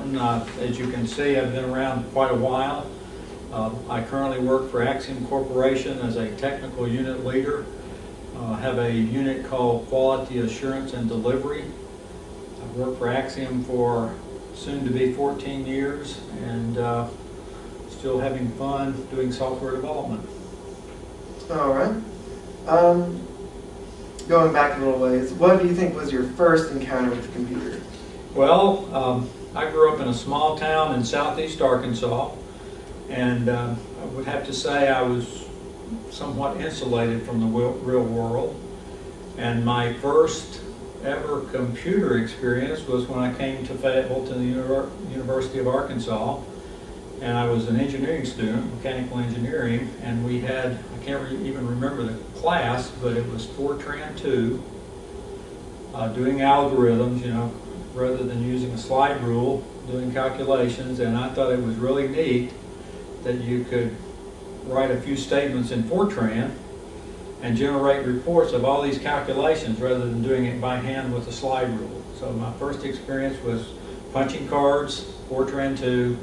Thornton. As you can see, I've been around quite a while. I currently work for Axiom Corporation as a technical unit leader. I have a unit called Quality Assurance and Delivery. I've worked for Axiom for soon to be 14 years and still having fun doing software development. All right. Going back a little ways, what do you think was your first encounter with a computer? Well, I grew up in a small town in southeast Arkansas, and I would have to say I was somewhat insulated from the real world. And my first ever computer experience was when I came to Fayetteville to the University of Arkansas, and I was an engineering student, mechanical engineering, and we had, I can't even remember the class, but it was Fortran 2, doing algorithms, you know, rather than using a slide rule, doing calculations. And I thought it was really neat that you could write a few statements in Fortran and generate reports of all these calculations rather than doing it by hand with a slide rule. So my first experience was punching cards, Fortran 2,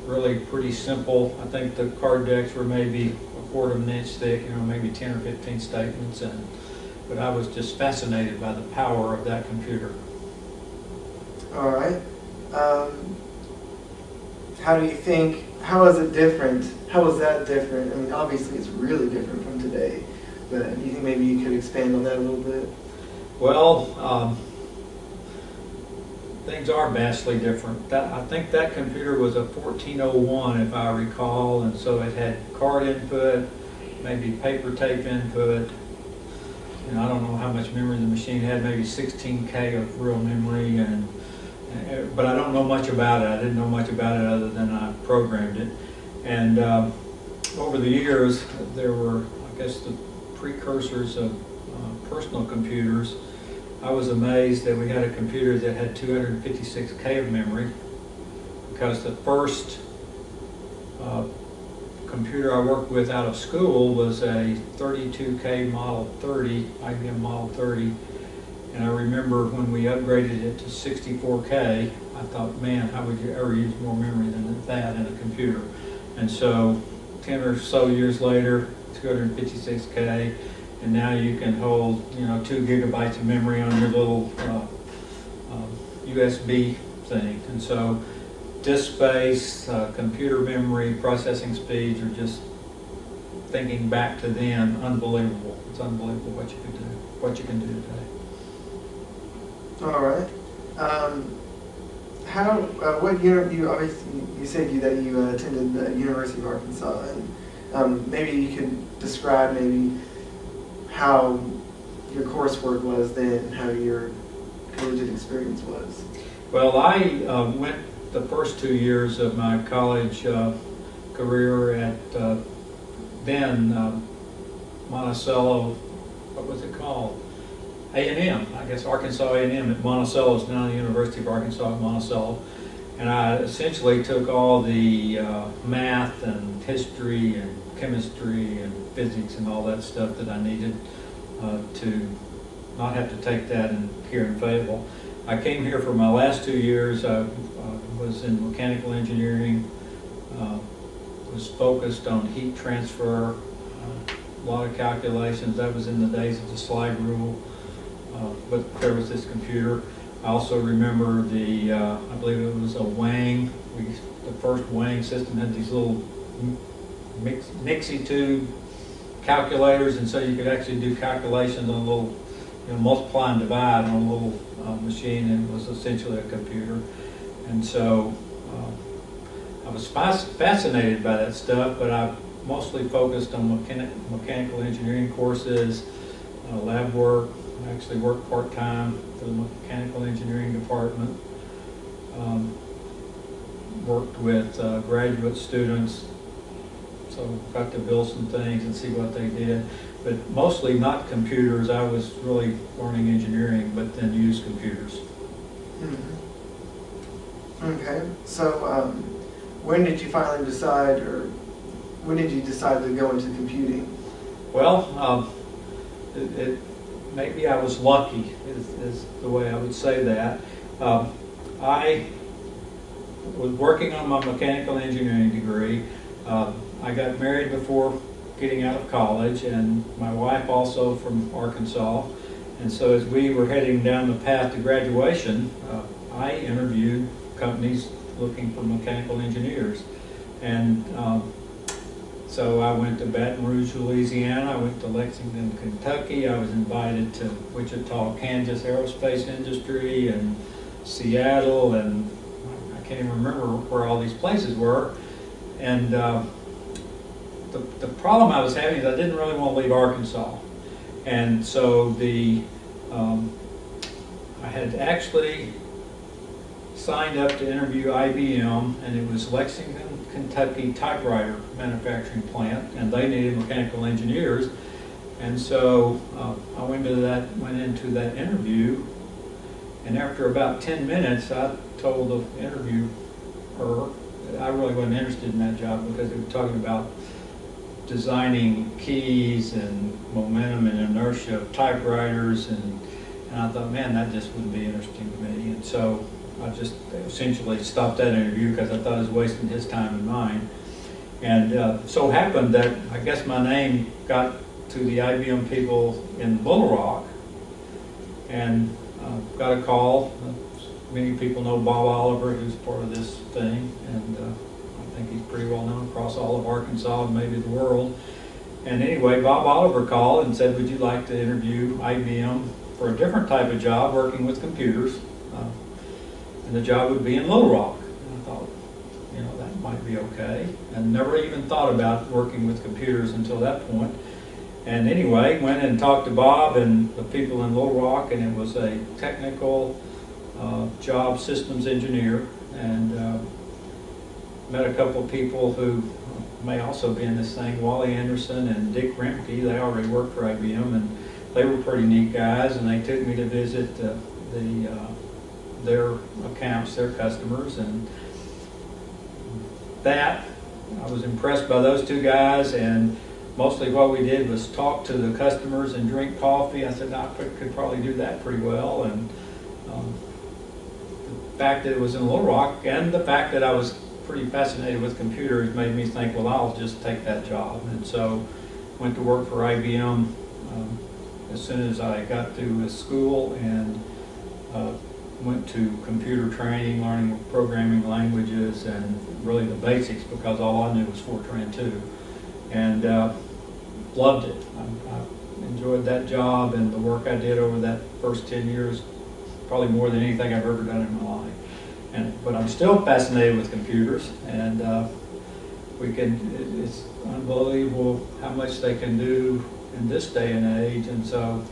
really pretty simple. I think the card decks were maybe a quarter of an inch thick, you know, maybe 10 or 15 statements, but I was just fascinated by the power of that computer. All right. How do you think, how is it different? How is that different? I mean, obviously it's really different from today, but do you think maybe you could expand on that a little bit? Well, things are vastly different. I think that computer was a 1401, if I recall, and so it had card input, maybe paper tape input. You know, I don't know how much memory the machine had, maybe 16K of real memory, but I don't know much about it. I didn't know much about it other than I programmed it. And over the years, there were, I guess, the precursors of personal computers. I was amazed that we had a computer that had 256K of memory, because the first computer I worked with out of school was a 32K Model 30, IBM Model 30. And I remember when we upgraded it to 64K, I thought, man, how would you ever use more memory than that in a computer? And so 10 or so years later, 256K, and now you can hold, you know, 2 gigabytes of memory on your little USB thing. And so disk space, computer memory, processing speeds are just, thinking back to then, unbelievable. It's unbelievable what you can do, today. All right. You obviously you said that you attended the University of Arkansas, and maybe you could describe maybe how your coursework was then, how your collegiate experience was. Well, I went the first 2 years of my college career at then Monticello, what was it called? A&M, I guess Arkansas A&M at Monticello is now the University of Arkansas at Monticello. And I essentially took all the math and history and chemistry and physics and all that stuff that I needed to not have to take that here in Fayetteville. I came here for my last 2 years. I was in mechanical engineering, was focused on heat transfer, a lot of calculations. That was in the days of the slide rule. But there was this computer. I also remember I believe it was a Wang. The first Wang system had these little Nixie tube calculators, and so you could actually do calculations on a little, you know, multiply and divide on a little machine, and it was essentially a computer. And so I was fascinated by that stuff, but I mostly focused on mechanical engineering courses, lab work. I actually worked part-time for the mechanical engineering department. Worked with graduate students, so got to build some things and see what they did. But mostly not computers. I was really learning engineering, but then used computers. Mm-hmm. Okay, so when did you finally decide, or when did you decide to go into computing? Well, maybe I was lucky, is the way I would say that. I was working on my mechanical engineering degree. I got married before getting out of college, and my wife also from Arkansas. And so as we were heading down the path to graduation, I interviewed companies looking for mechanical engineers. And so I went to Baton Rouge, Louisiana. I went to Lexington, Kentucky. I was invited to Wichita, Kansas Aerospace Industry, and Seattle, and I can't even remember where all these places were. And the problem I was having is I didn't really want to leave Arkansas. And so I had actually signed up to interview IBM, and it was Lexington, Kentucky typewriter manufacturing plant, and they needed mechanical engineers. And so I went into that interview, and after about 10 minutes, I told the interviewer that I really wasn't interested in that job because they were talking about designing keys and momentum and inertia of typewriters, and I thought, man, that just wouldn't be interesting to me. And so I just essentially stopped that interview because I thought I was wasting his time and mine. And so happened that I guess my name got to the IBM people in Little Rock, and got a call. Many people know Bob Oliver, who's part of this thing, and I think he's pretty well known across all of Arkansas and maybe the world. And anyway, Bob Oliver called and said, would you like to interview IBM for a different type of job working with computers? And the job would be in Little Rock. And I thought, that might be okay. And never even thought about working with computers until that point. And anyway, went and talked to Bob and the people in Little Rock, and it was a technical job, systems engineer, and met a couple of people who may also be in this thing, Wally Anderson and Dick Remke. They already worked for IBM, and they were pretty neat guys, and they took me to visit their accounts, their customers, and that, I was impressed by those two guys, and mostly what we did was talk to the customers and drink coffee. I said, I could probably do that pretty well, and the fact that it was in Little Rock and the fact that I was pretty fascinated with computers made me think, well, I'll just take that job. And so went to work for IBM as soon as I got through school, and went to computer training, learning programming languages and really the basics, because all I knew was Fortran 2. And loved it. I enjoyed that job and the work I did over that first 10 years, probably more than anything I've ever done in my life. But I'm still fascinated with computers, and it's unbelievable how much they can do in this day and age. And so,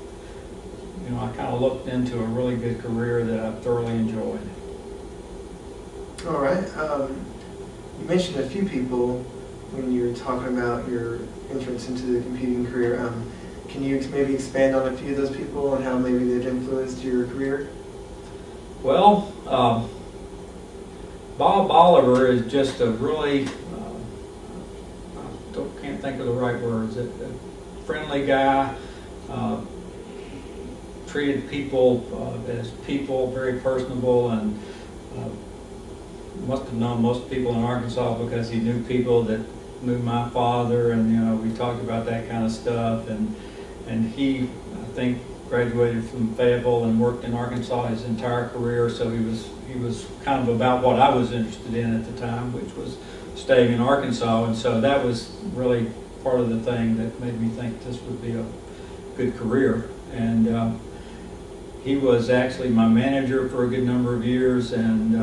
I kind of looked into a really good career that I thoroughly enjoyed. All right. You mentioned a few people when you were talking about your entrance into the computing career. Can you maybe expand on a few of those people and how maybe they've influenced your career? Well, Bob Oliver is just a really, can't think of the right words, a friendly guy, treated people as people, very personable, and must have known most people in Arkansas because he knew people that knew my father, and we talked about that kind of stuff. And he, I think, graduated from Fayetteville and worked in Arkansas his entire career, so he was kind of about what I was interested in at the time, which was staying in Arkansas. And so that was really part of the thing that made me think this would be a good career. And he was actually my manager for a good number of years, and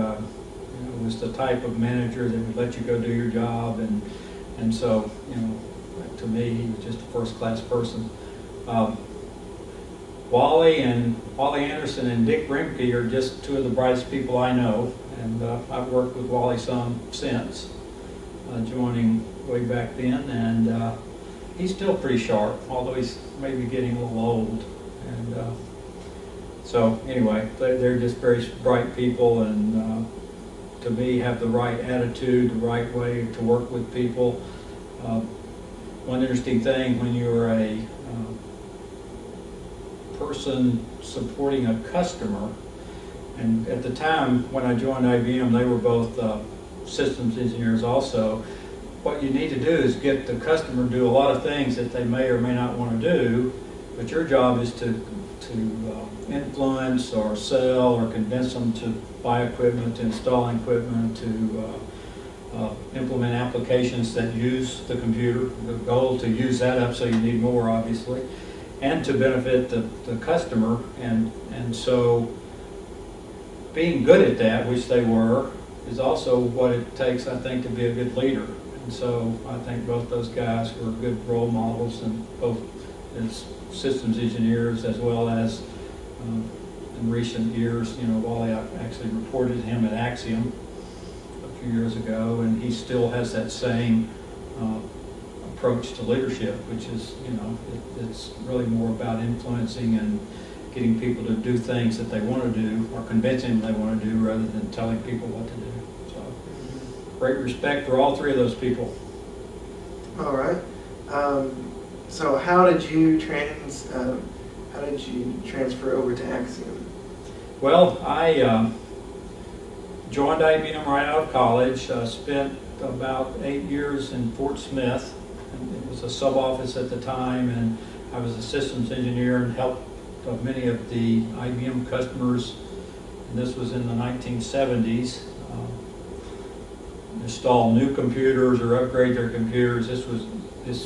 was the type of manager that would let you go do your job, and so to me he was just a first-class person. Wally Anderson and Dick Remke are just two of the brightest people I know, and I've worked with Wally some since joining way back then, and he's still pretty sharp, although he's maybe getting a little old. And so anyway, they're just very bright people, and to me have the right attitude, the right way to work with people. One interesting thing, when you're a person supporting a customer And at the time when I joined IBM, they were both systems engineers also. What you need to do is get the customer to do a lot of things that they may or may not want to do, but your job is to influence or sell or convince them to buy equipment, to install equipment, to implement applications that use the computer. The goal to use that up so you need more, obviously, and to benefit the customer. And so being good at that, which they were, is also what it takes, I think, to be a good leader. And so I think both those guys were good role models, and both as systems engineers as well as in recent years, Wally actually reported him at Axiom a few years ago, and he still has that same approach to leadership, which is, it's really more about influencing and getting people to do things that they want to do, or convincing them they want to do, rather than telling people what to do. So, great respect for all three of those people. All right. So how did you transfer over to Axiom? Well, I joined IBM right out of college. Spent about 8 years in Fort Smith. And it was a sub-office at the time, and I was a systems engineer and helped many of the IBM customers, and this was in the 1970s, install new computers or upgrade their computers. This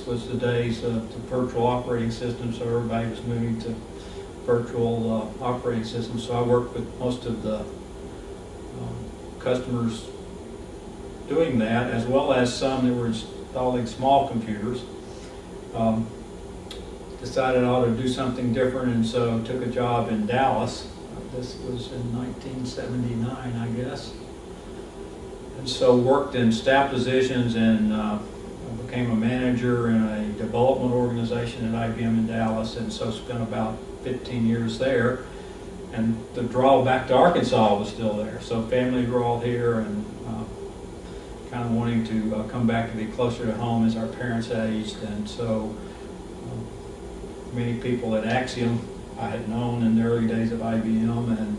was the days of the virtual operating system, so everybody was moving to virtual operating systems. So I worked with most of the customers doing that, as well as some that were installing small computers. Decided I ought to do something different, and so took a job in Dallas. This was in 1979, I guess. And so worked in staff positions, and became a manager in a development organization at IBM in Dallas, and so spent about 15 years there. And the draw back to Arkansas was still there. So families were all here, and kind of wanting to come back to be closer to home as our parents aged. And so many people at Axiom I had known in the early days of IBM, and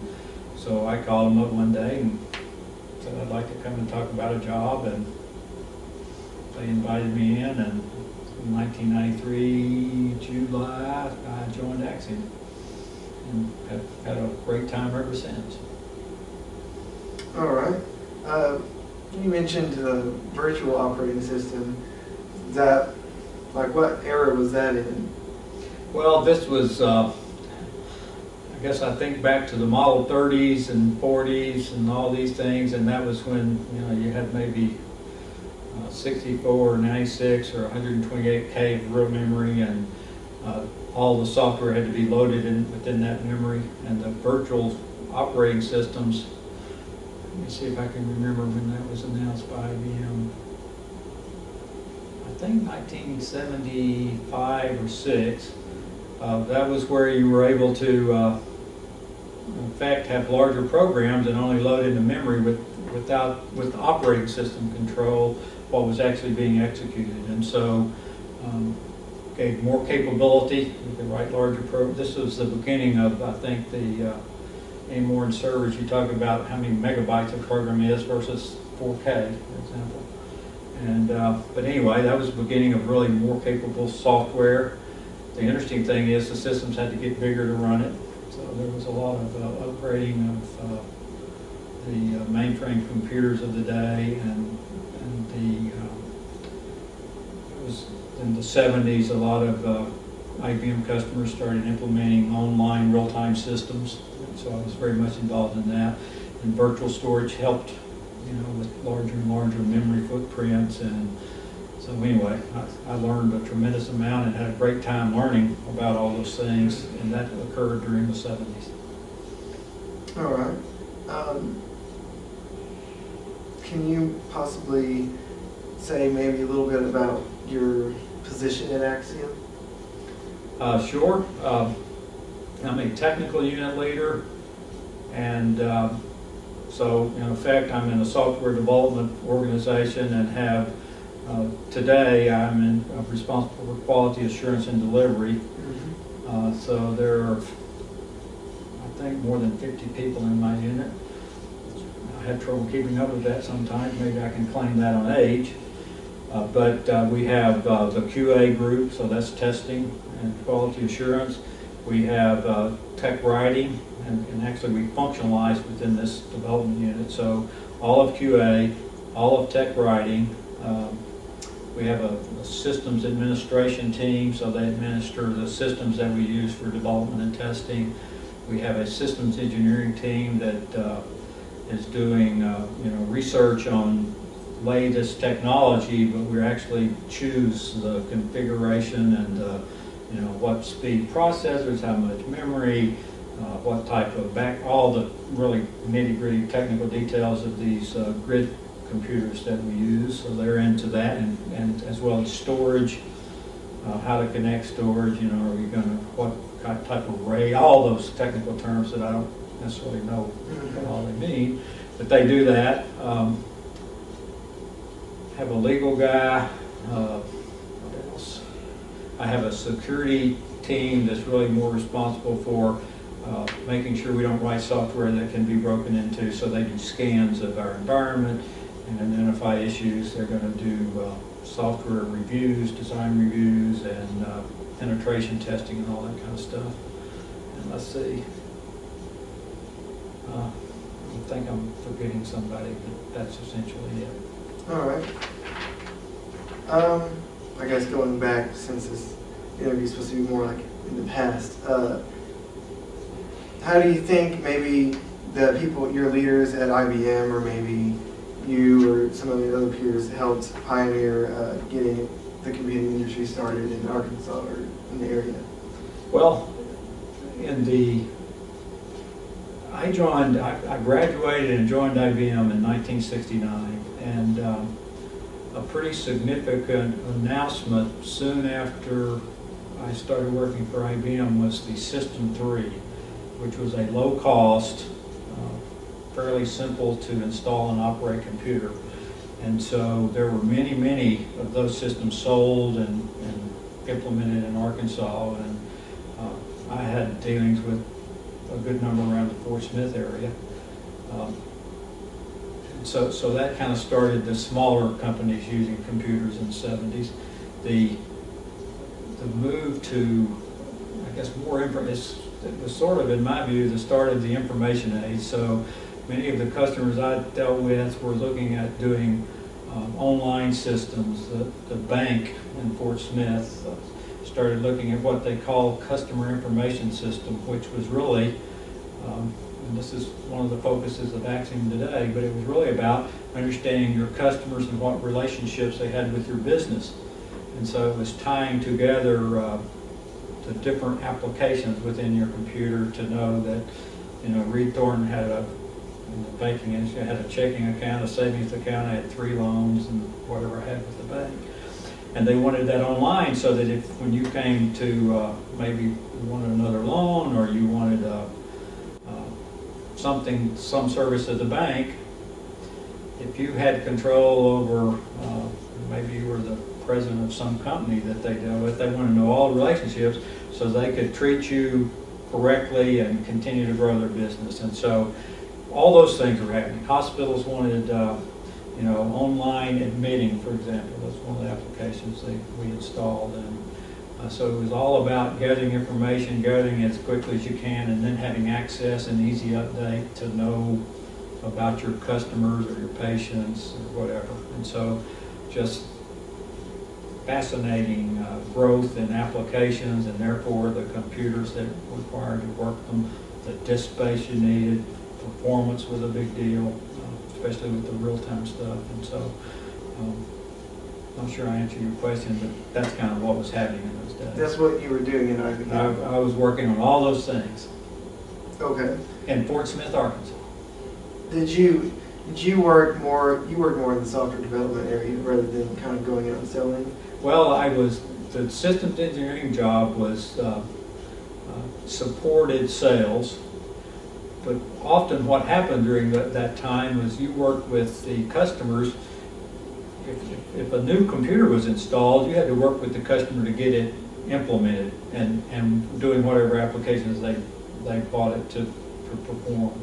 so I called them up one day and said I'd like to come and talk about a job, and they invited me in, and in 1993 July I joined Axiom and have had a great time ever since. All right. You mentioned the virtual operating system. What era was that in? Well, this was, I guess I think back to the Model 30s and 40s and all these things, and that was when, you had maybe 64 or 96 or 128K of real memory, and all the software had to be loaded within that memory. And the virtual operating systems, let me see if I can remember when that was announced by IBM. I think 1975 or 6. That was where you were able to, in fact, have larger programs and only load into memory with the operating system control what was actually being executed. And so gave more capability. You could write larger programs. This was the beginning of, I think, the more in servers. You talk about how many megabytes a program is versus 4K, for example. And but anyway, that was the beginning of really more capable software. The interesting thing is the systems had to get bigger to run it, so there was a lot of upgrading of the mainframe computers of the day, and it was in the 70s a lot of IBM customers started implementing online real-time systems, and so I was very much involved in that. And virtual storage helped, with larger and larger memory footprints. And so anyway, I learned a tremendous amount and had a great time learning about all those things, and that occurred during the 70s. All right. Can you possibly say maybe a little bit about your position at Axiom? Sure. I'm a technical unit leader, and so in effect I'm in a software development organization, and have today I'm responsible for quality assurance and delivery. So there are, I think, more than 50 people in my unit. I had trouble keeping up with that sometimes. Maybe I can claim that on age. But we have the QA group, so that's testing and quality assurance. We have tech writing, and actually we functionalize within this development unit. So all of QA, all of tech writing. We have a systems administration team, so they administer the systems that we use for development and testing. We have a systems engineering team that is doing research on latest technology, but we actually choose the configuration and what speed processors, how much memory, what type of all the really nitty-gritty technical details of these grid computers that we use. So they're into that, and as well as storage, how to connect storage. Are we going to what type of array? All those technical terms that I don't necessarily know what all they mean, but they do that. Have a legal guy. What else? I have a security team that's really more responsible for making sure we don't write software that can be broken into. So they do scans of our environment and identify issues. They're going to do software reviews, design reviews, and penetration testing and all that kind of stuff. And let's see. I think I'm forgetting somebody, but that's essentially it. All right. I guess going back, since this interview is supposed to be more like in the past, how do you think maybe the people, your leaders at IBM, or maybe you or some of the other peers helped pioneer getting the computing industry started in Arkansas or in the area? Well, I graduated and joined IBM in 1969, and a pretty significant announcement soon after I started working for IBM was the System 3, which was a low-cost, fairly simple to install and operate computer. And so there were many of those systems sold and implemented in Arkansas, and I had dealings with a good number around the Fort Smith area. So that kind of started the smaller companies using computers in the 70s. The move to, I guess, more information, it was sort of, in my view, the start of the information age. So many of the customers I dealt with were looking at doing online systems. The bank in Fort Smith started looking at what they call customer information system, which was really, and this is one of the focuses of Axiom today, but it was really about understanding your customers and what relationships they had with your business. And so it was tying together the different applications within your computer to know that, Reed Thornton had in the banking industry, I had a checking account, a savings account, I had 3 loans and whatever I had with the bank. And they wanted that online so that if, when you came to maybe you wanted another loan or you wanted some service at the bank, if you had control over, maybe you were the president of some company that they dealt with, they wanted to know all the relationships so they could treat you correctly and continue to grow their business. And so all those things were happening. Hospitals wanted, online admitting, for example. That's one of the applications we installed. And so it was all about gathering information, gathering it as quickly as you can, and then having access and easy update to know about your customers or your patients or whatever. And so just fascinating growth in applications, and therefore the computers that required to work them, the disk space you needed, performance was a big deal, especially with the real-time stuff. And so I'm not sure I answered your question, but that's kind of what was happening in those days. That's what you were doing in IBM? I was working on all those things. Okay. In Fort Smith, Arkansas. Did you work more? You worked more in the software development area rather than kind of going out and selling. Well, the systems engineering job was supported sales, but often what happened during that time was you worked with the customers. If a new computer was installed, you had to work with the customer to get it implemented and doing whatever applications they bought it to to perform.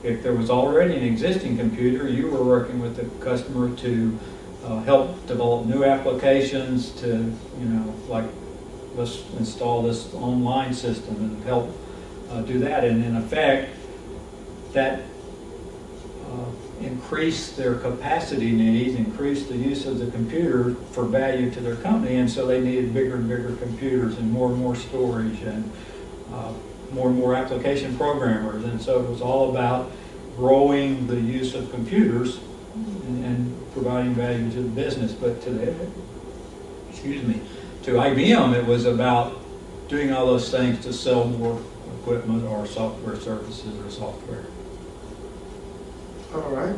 If there was already an existing computer, you were working with the customer to help develop new applications to, like, let's install this online system and help do that. And in effect, that increased their capacity needs, increased the use of the computer for value to their company, and so they needed bigger and bigger computers and more storage and more application programmers. And so it was all about growing the use of computers and providing value to the business. But to IBM, it was about doing all those things to sell more equipment or software services or software. All right.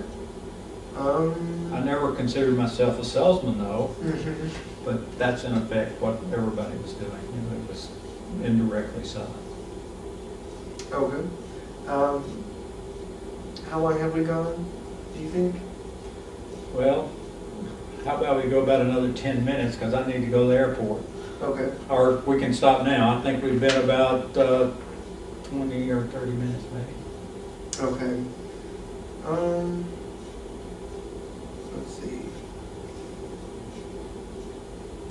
I never considered myself a salesman, though, Mm-hmm. but that's in effect what everybody was doing. It was indirectly selling. Oh, good. How long have we gone, do you think? Well, how about we go about another 10 minutes, because I need to go to the airport. Okay. Or we can stop now. I think we've been about 20 or 30 minutes, maybe. Okay. Let's see.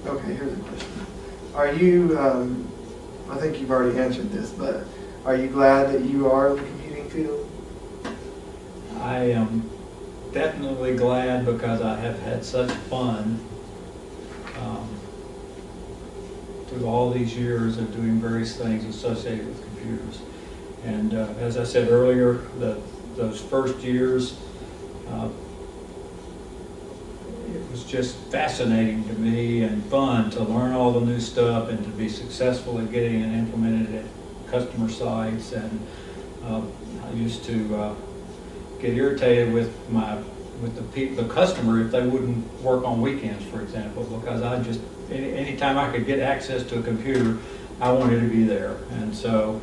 Okay, here's a question. Are you, I think you've already answered this, but are you glad that you are in the computing field? I am definitely glad, because I have had such fun through all these years of doing various things associated with computers. And as I said earlier, those first years, it was just fascinating to me and fun to learn all the new stuff and to be successful at getting it implemented at customer sites. And I used to get irritated with the customer if they wouldn't work on weekends, for example, because I just, anytime I could get access to a computer, I wanted to be there. And so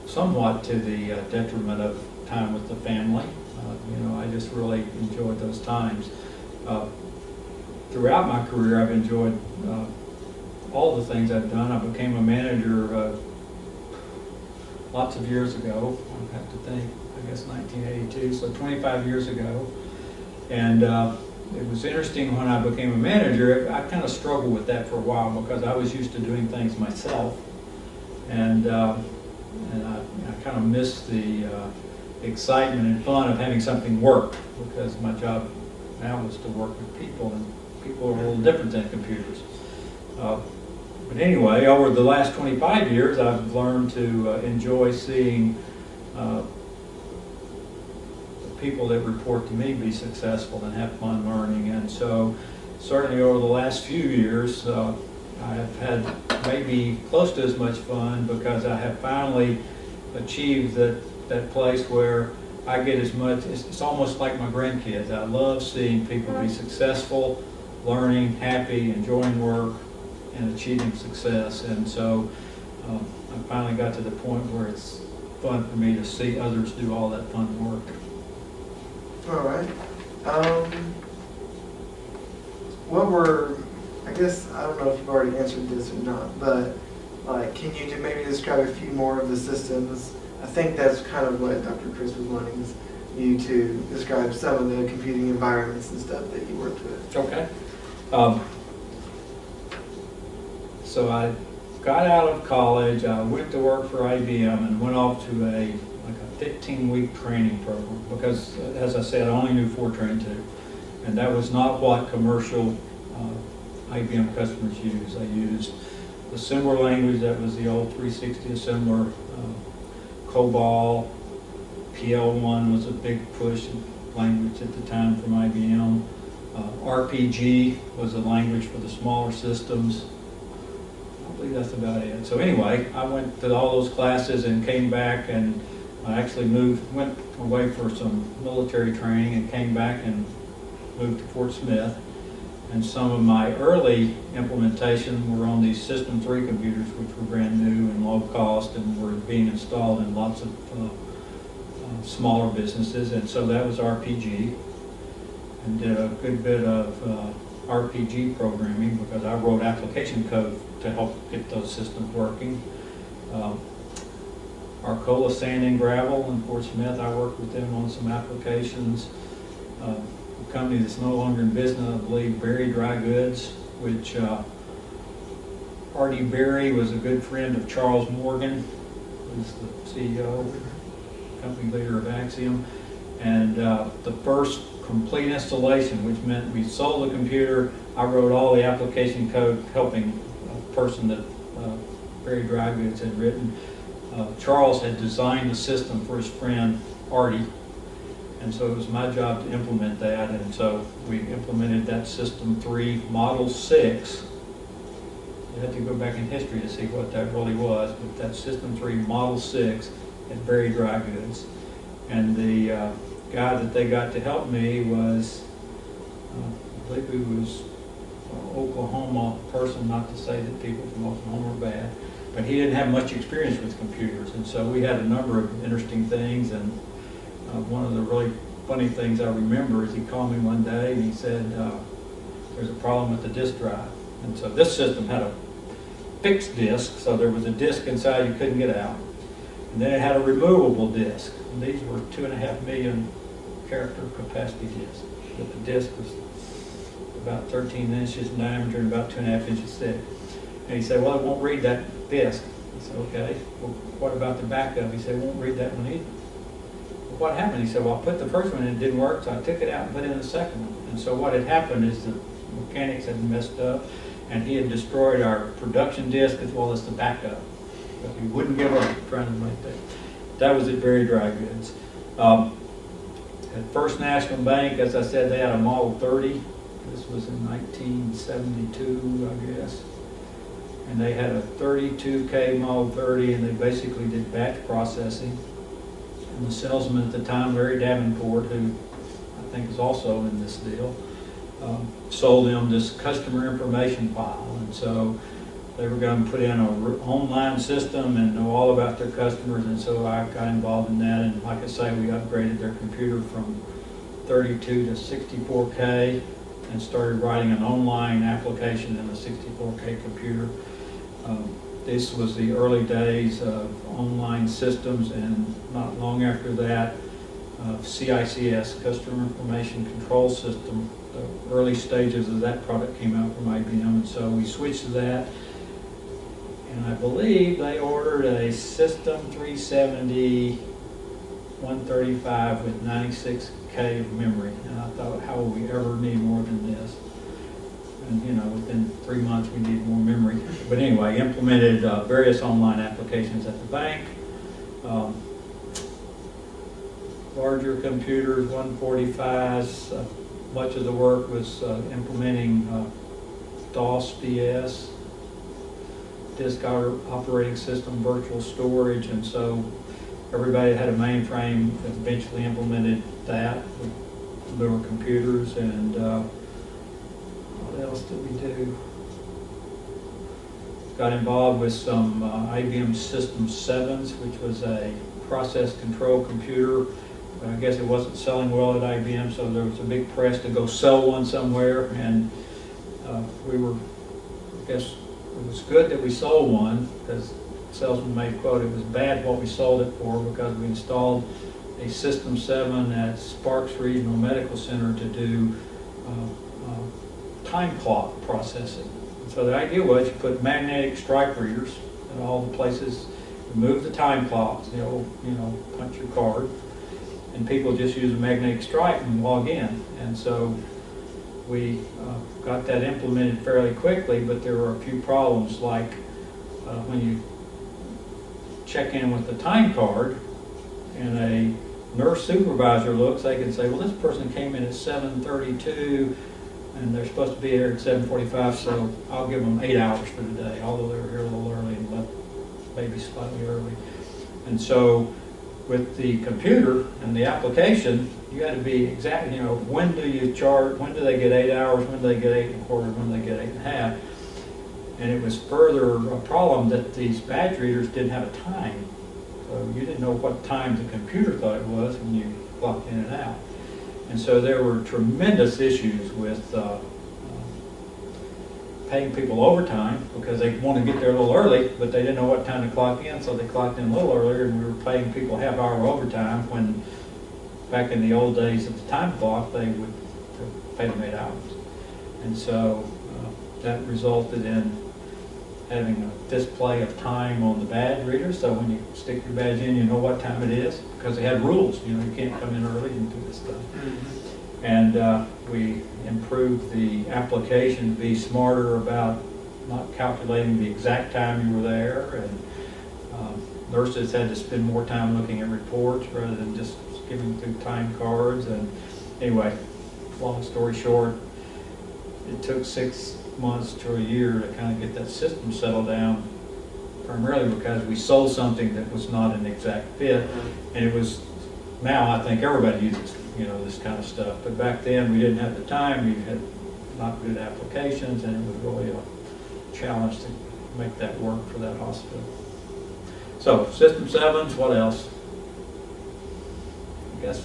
somewhat to the detriment of time with the family. I just really enjoyed those times. Throughout my career, I've enjoyed all the things I've done. I became a manager lots of years ago. I have to think, I guess 1982, so 25 years ago. And it was interesting when I became a manager. I kind of struggled with that for a while, because I was used to doing things myself. And I kind of missed the excitement and fun of having something work, because my job now was to work with people, and people are a little different than computers. But anyway, over the last 25 years, I've learned to enjoy seeing the people that report to me be successful and have fun learning. And so certainly over the last few years, I have had maybe close to as much fun, because I have finally achieved that place where I get as much, it's almost like my grandkids. I love seeing people be successful, learning, happy, enjoying work, and achieving success. And so I finally got to the point where it's fun for me to see others do all that fun work. All right. I guess, I don't know if you've already answered this or not, but can you maybe describe a few more of the systems? I think that's kind of what Dr. Chris was wanting you to describe some of the computing environments and stuff that you worked with. Okay. So I got out of college, I went to work for IBM and went off to a 15-week training program, because, as I said, I only knew Fortran 2, and that was not what commercial IBM customers use. They used the assembler language. That was the old 360 assembler. COBOL, PL1 was a big push language at the time from IBM. RPG was a language for the smaller systems. I believe that's about it. So anyway, I went to all those classes and came back, and I actually went away for some military training and came back and moved to Fort Smith. And some of my early implementation were on these System 3 computers, which were brand new and low cost and were being installed in lots of smaller businesses. And so that was RPG, and did a good bit of RPG programming, because I wrote application code to help get those systems working. Arcola Sand and Gravel in Fort Smith. I worked with them on some applications. A company that's no longer in business, I believe, Berry Dry Goods, which Artie Berry was a good friend of Charles Morgan, who's the CEO, company leader of Axiom. And the first complete installation, which meant we sold the computer, I wrote all the application code helping a person that Berry Dry Goods had written. Charles had designed the system for his friend Artie, and so it was my job to implement that, and so we implemented that System 3 Model 6. You have to go back in history to see what that really was, but that System 3 Model 6 at Berry Dry Goods. And the guy that they got to help me was, I believe he was an Oklahoma person, not to say that people from Oklahoma are bad, but he didn't have much experience with computers, and so we had a number of interesting things. And one of the really funny things I remember is he called me one day and he said, there's a problem with the disk drive. And so this system had a fixed disk, so there was a disk inside you couldn't get out. And then it had a removable disk. And these were 2.5 million character capacity disks. But the disk was about 13 inches in diameter and about 2.5 inches thick. And he said, well, it won't read that disk. I said, okay, well, what about the backup? He said, it won't read that one either. Well, what happened? He said, well, I put the first one in, it didn't work, so I took it out and put in the second one. And so what had happened is the mechanics had messed up, and he had destroyed our production disk as well as the backup. But he wouldn't give up trying to make that. That was at Berry Dry Goods. At First National Bank, as I said, they had a Model 30. This was in 1972, I guess. And they had a 32K Model 30, and they basically did batch processing. And the salesman at the time, Larry Davenport, who I think is also in this deal, sold them this customer information file. And so they were going to put in an online system and know all about their customers, and so I got involved in that. And like I say, we upgraded their computer from 32 to 64K and started writing an online application in a 64K computer. This was the early days of online systems, and not long after that, CICS, Customer Information Control System, the early stages of that product came out from IBM, and so we switched to that. And I believe they ordered a System 370 135 with 96K of memory, and I thought, how will we ever need more than this? And you know, within 3 months we need more memory. But anyway, implemented various online applications at the bank. Larger computers, 145s. Much of the work was implementing DOS, DS, disk operating system, virtual storage, and so everybody that had a mainframe eventually implemented that with newer computers. And what else did we do? Got involved with some IBM System 7s, which was a process control computer. But I guess it wasn't selling well at IBM, so there was a big press to go sell one somewhere. And we were, I guess, it was good that we sold one, because the salesman made quote, it was bad what we sold it for, because we installed a System 7 at Sparks Regional Medical Center to do time clock processing. So the idea was you put magnetic stripe readers at all the places, remove the time clocks, the old, punch your card, and people just use a magnetic stripe and log in. And so we got that implemented fairly quickly, but there were a few problems, like when you check in with the time card and a nurse supervisor looks, they can say, well, this person came in at 7:32 and they're supposed to be here at 7:45, so I'll give them 8 hours for the day, although they were here a little early and left maybe slightly early. And so with the computer and the application, you got to be exact, when do you charge, when do they get 8 hours, when do they get 8 1/4, when do they get 8 1/2. And it was further a problem that these badge readers didn't have a time. So you didn't know what time the computer thought it was when you clocked in and out. And so there were tremendous issues with paying people overtime because they wanted to get there a little early, but they didn't know what time to clock in, so they clocked in a little earlier, and we were paying people half-hour overtime when, back in the old days of the time clock, they would pay them 8 hours. And so that resulted in having a display of time on the badge reader, so when you stick your badge in, you know what time it is, because they had rules, you know, you can't come in early and do this stuff. And we improved the application to be smarter about not calculating the exact time you were there, and nurses had to spend more time looking at reports rather than just skimming through time cards. And anyway, long story short, it took 6 months to a year to kind of get that system settled down, primarily because we sold something that was not an exact fit, and it was, now I think everybody uses, you know, this kind of stuff, but back then we didn't have the time, we had not good applications, and it was really a challenge to make that work for that hospital. So System 7s, what else? I guess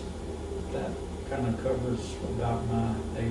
that kind of covers about my 8